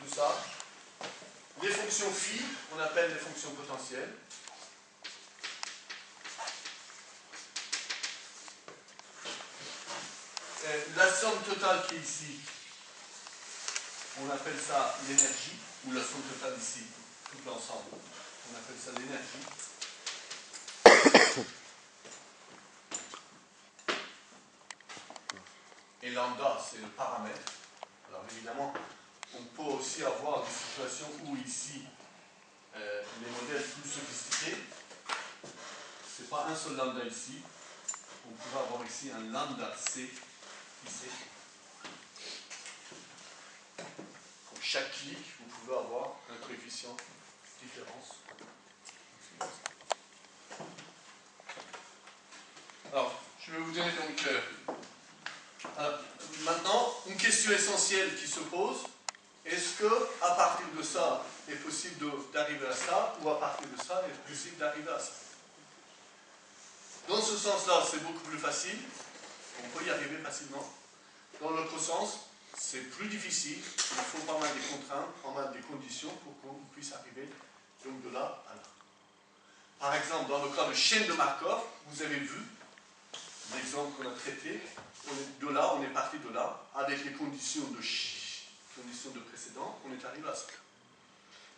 tout ça. Les fonctions phi, on appelle les fonctions potentielles. La somme totale qui est ici, on appelle ça l'énergie, ou la somme totale ici, tout l'ensemble, on appelle ça l'énergie. Et lambda, c'est le paramètre. Alors évidemment, on peut aussi avoir des situations où ici, les modèles plus sophistiqués, c'est pas un seul lambda ici, on pourrait avoir ici un lambda C ici. Pour chaque clic, vous pouvez avoir un coefficient de différence. Alors, je vais vous donner donc maintenant une question essentielle qui se pose. Est-ce que à partir de ça, il est possible d'arriver à ça, ou à partir de ça, il est possible d'arriver à ça? Dans ce sens-là, c'est beaucoup plus facile. On peut y arriver facilement. Dans l'autre sens, c'est plus difficile. Il faut pas mal de contraintes, pas mal de conditions pour qu'on puisse arriver donc de là à là. Par exemple, dans le cas de chaîne de Markov, vous avez vu l'exemple qu'on a traité. De là, on est parti de là, avec les conditions de précédent, on est arrivé à ça.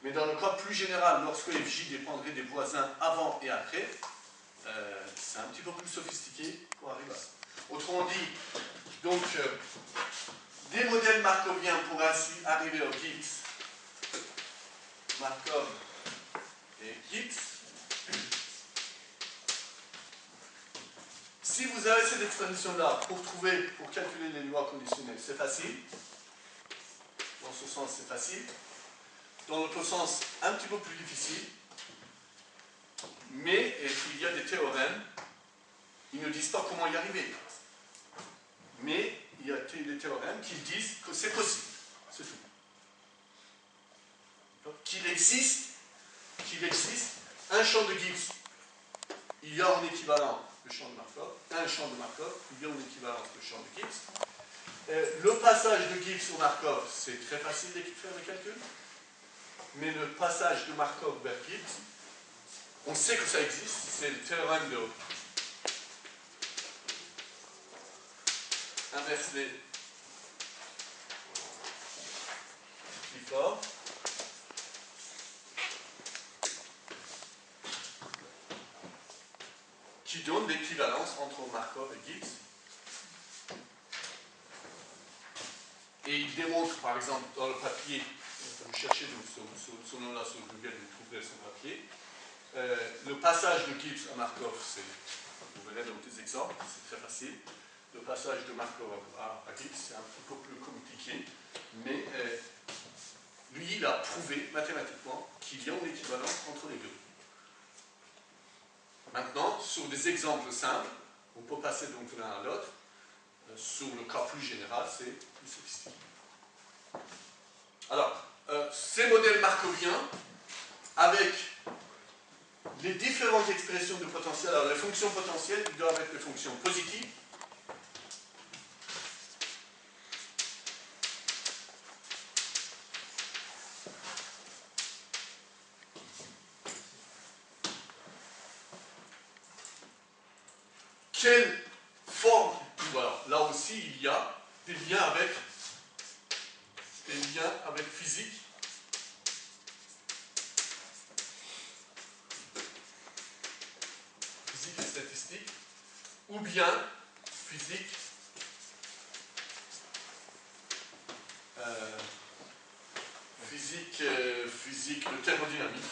Mais dans le cas plus général, lorsque fj dépendrait des voisins avant et après, c'est un petit peu plus sophistiqué pour arriver à ça. Autrement dit, donc, des modèles markoviens pour ainsi arriver au Gibbs, Markov et Gibbs. Si vous avez cette expression-là pour calculer les lois conditionnelles, c'est facile. Dans ce sens, c'est facile. Dans l'autre sens, un petit peu plus difficile. Mais il y a des théorèmes, ils ne disent pas comment y arriver. Mais il y a des théorèmes qui disent que c'est possible. C'est tout. Qu'il existe un champ de Gibbs. Il y a en équivalent le champ de Markov. Un champ de Markov, il y a en équivalence le champ de Gibbs. Le passage de Gibbs au Markov, c'est très facile de faire le calcul. Mais le passage de Markov vers Gibbs, on sait que ça existe, c'est le théorème de Inversely Clifford. Qui donne l'équivalence entre Markov et Gibbs. Et il démontre, par exemple, dans le papier, vous cherchez ce nom-là sur Google, vous trouverez son papier. Le passage de Gibbs à Markov, vous verrez dans des exemples, c'est très facile. Le passage de Markov à Gibbs, c'est un petit peu plus compliqué, mais lui, il a prouvé mathématiquement qu'il y a une équivalence entre les deux. Maintenant, sur des exemples simples, on peut passer donc de l'un à l'autre. Sur le cas plus général, c'est plus sophistiqué. Alors, ces modèles markoviens, avec les différentes expressions de potentiel, alors les fonctions potentielles, ils doivent être des fonctions positives. Quelle forme, voilà, là aussi il y a des liens avec physique. Physique et statistique, ou bien physique physique de thermodynamique.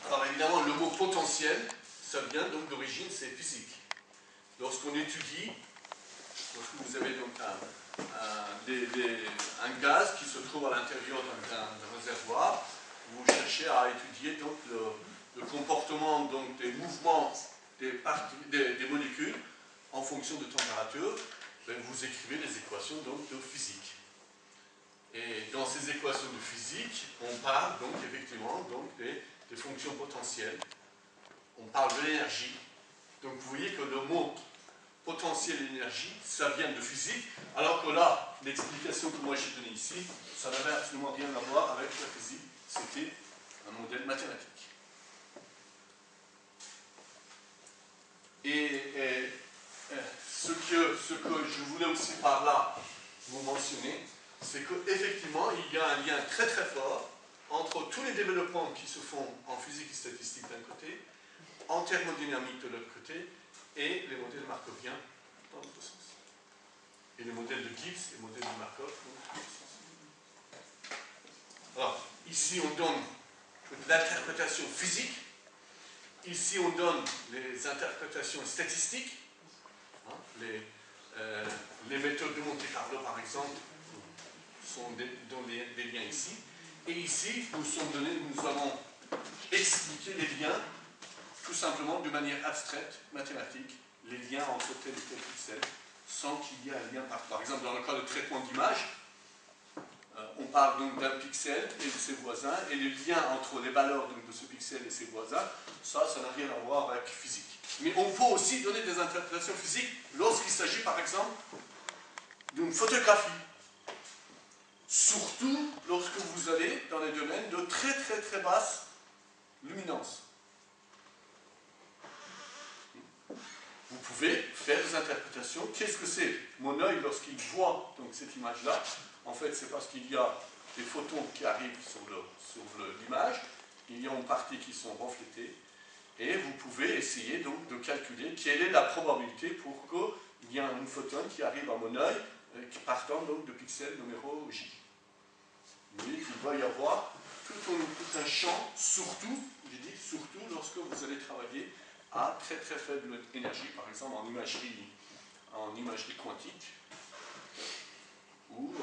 Alors évidemment, le mot potentiel, ça vient donc d'origine, c'est physique. Lorsqu'on étudie, lorsque vous avez donc un gaz qui se trouve à l'intérieur d'un réservoir, vous cherchez à étudier donc le comportement donc, des mouvements des molécules en fonction de température, vous écrivez les équations donc, de physique. Et dans ces équations de physique, on parle donc effectivement donc, des des fonctions potentielles, on parle de l'énergie. Donc vous voyez que le mot potentiel et énergie, ça vient de physique, alors que là, l'explication que moi j'ai donnée ici, ça n'avait absolument rien à voir avec la physique, c'était un modèle mathématique. Et ce que je voulais aussi par là vous mentionner, c'est qu'effectivement, il y a un lien très très fort entre tous les développements qui se font en physique et statistique d'un côté, en thermodynamique de l'autre côté, et les modèles markoviens dans l'autre sens. Et les modèles de Gibbs et les modèles de Markov dans l'autre sens. Alors, ici on donne l'interprétation physique, ici on donne les interprétations statistiques, hein, les méthodes de Monte Carlo par exemple, dont des liens ici, et ici nous avons expliqué les liens tout simplement de manière abstraite, mathématique, les liens entre tel et tel pixel, sans qu'il y ait un lien par exemple dans le cas de traitement d'image, on parle donc d'un pixel et de ses voisins, et le lien entre les valeurs donc, de ce pixel et ses voisins, ça n'a rien à voir avec physique. Mais on peut aussi donner des interprétations physiques lorsqu'il s'agit par exemple d'une photographie. Surtout lorsque vous allez dans les domaines de très très très basse luminance. Vous pouvez faire des interprétations. Qu'est-ce que c'est? Mon œil, lorsqu'il voit donc, cette image-là, en fait, c'est parce qu'il y a des photons qui arrivent sur l'image, il y a une partie qui sont reflétées, et vous pouvez essayer donc de calculer quelle est la probabilité pour qu'il y ait une photon qui arrive à mon œil, partant donc de pixel numéro J. Vous voyez qu'il va y avoir tout un champ, surtout lorsque vous allez travailler à très très faible énergie, par exemple en imagerie quantique, ou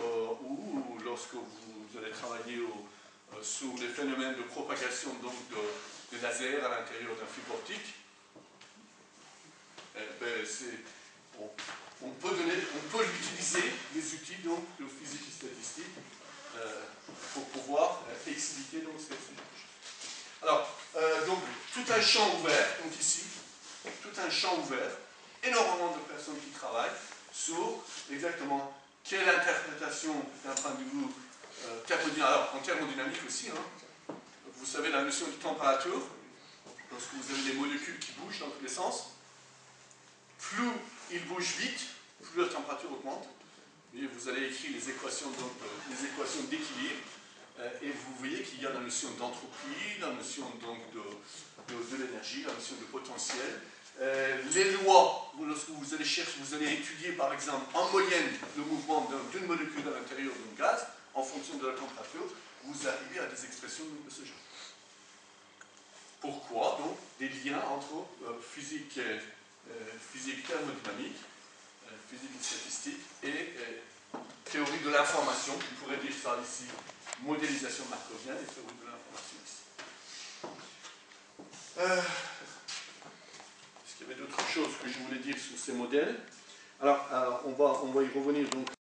lorsque vous allez travailler sur les phénomènes de propagation donc, de laser à l'intérieur d'un fibre optique. On peut utiliser les outils donc, de physique et statistique pour pouvoir expliquer donc, ces choses. Alors, donc, tout un champ ouvert, donc ici, tout un champ ouvert, énormément de personnes qui travaillent sur exactement quelle interprétation d'un point de vue thermodynamique. Alors, en thermodynamique aussi, hein, vous savez la notion de température, lorsque vous avez des molécules qui bougent dans tous les sens, plus ils bougent vite, plus la température augmente. Et vous allez écrire les équations d'équilibre, et vous voyez qu'il y a la notion d'entropie, la notion donc de l'énergie, la notion de potentiel. Les lois, lorsque vous allez chercher, vous allez étudier par exemple en moyenne le mouvement d'une molécule à l'intérieur d'un gaz, en fonction de la température, vous arrivez à des expressions de ce genre. Pourquoi donc des liens entre physique thermodynamique, physique et statistique et théorie de l'information, on pourrait dire ça ici, modélisation markovienne et théorie de l'information ici. Est-ce qu'il y avait d'autres choses que je voulais dire sur ces modèles? Alors on va y revenir donc.